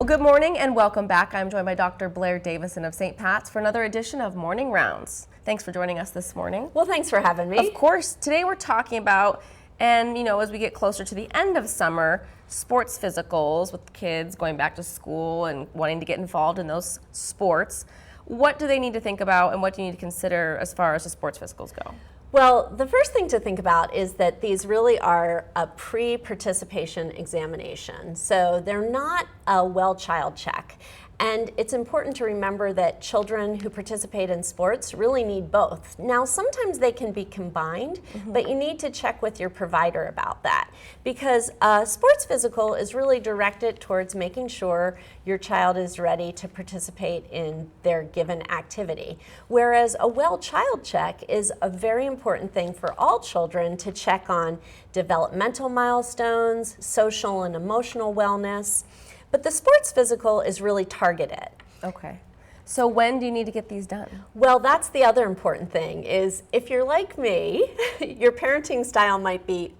Well, good morning and welcome back. I'm joined by Dr. Blair Davison of St. Pat's for another edition of Morning Rounds. Thanks for joining us this morning. Well, thanks for having me. Of course, today we're talking about, and as we get closer to the end of summer, sports physicals with kids going back to school and wanting to get involved in those sports. What do they need to think about and what do you need to consider as far as the sports physicals go? Well, the first thing to think about is that these really are a pre-participation examination. So they're not a well child check. And it's important to remember that children who participate in sports really need both. Now, sometimes they can be combined, but you need to check with your provider about that because a sports physical is really directed towards making sure your child is ready to participate in their given activity. Whereas a well child check is a very important thing for all children to check on developmental milestones, social and emotional wellness. But the sports physical is really targeted. Okay. So when do you need to get these done? Well, that's the other important thing is if you're like me, your parenting style might be,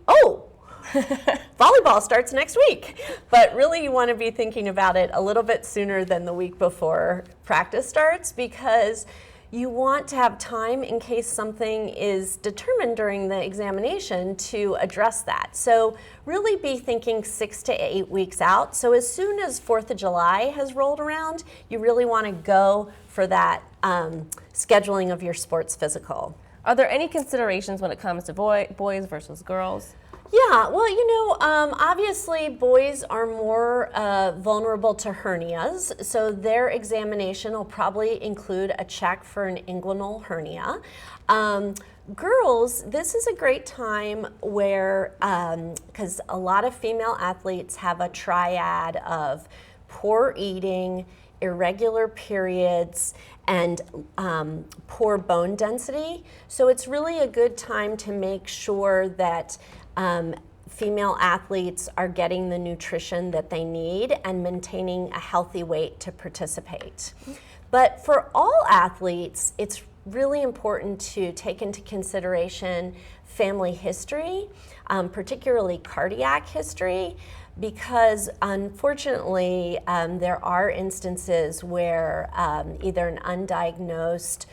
volleyball starts next week. But really you want to be thinking about it a little bit sooner than the week before practice starts because you want to have time in case something is determined during the examination to address that. So really be thinking 6 to 8 weeks out. So as soon as 4th of July has rolled around, you really want to go for that scheduling of your sports physical. Are there any considerations when it comes to boys versus girls? Yeah, well, obviously boys are more vulnerable to hernias, so their examination will probably include a check for an inguinal hernia. Girls, this is a great time where, because a lot of female athletes have a triad of poor eating, irregular periods, and poor bone density. So it's really a good time to make sure that female athletes are getting the nutrition that they need and maintaining a healthy weight to participate. But for all athletes, it's really important to take into consideration family history, particularly cardiac history, because unfortunately there are instances where either an undiagnosed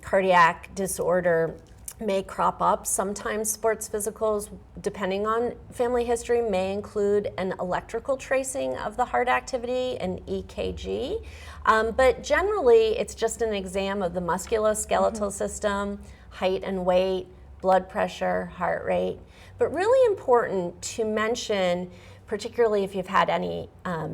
cardiac disorder may crop up. Sometimes sports physicals, depending on family history, may include an electrical tracing of the heart activity, an EKG. But generally, it's just an exam of the musculoskeletal system, height and weight, blood pressure, heart rate. But really important to mention, particularly if you've had any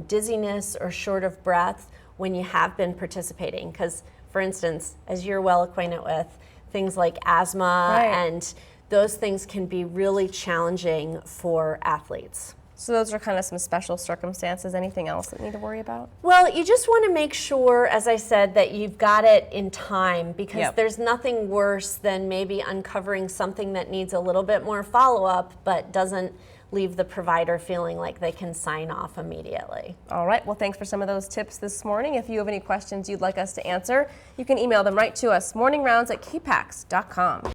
dizziness or short of breath when you have been participating. Because, for instance, as you're well acquainted with, things like asthma and those things can be really challenging for athletes. So those are kind of some special circumstances. Anything else that you need to worry about? Well, you just want to make sure, as I said, that you've got it in time because there's nothing worse than maybe uncovering something that needs a little bit more follow-up but doesn't leave the provider feeling like they can sign off immediately. All right, well, thanks for some of those tips this morning. If you have any questions you'd like us to answer, you can email them right to us, morningrounds@kpax.com.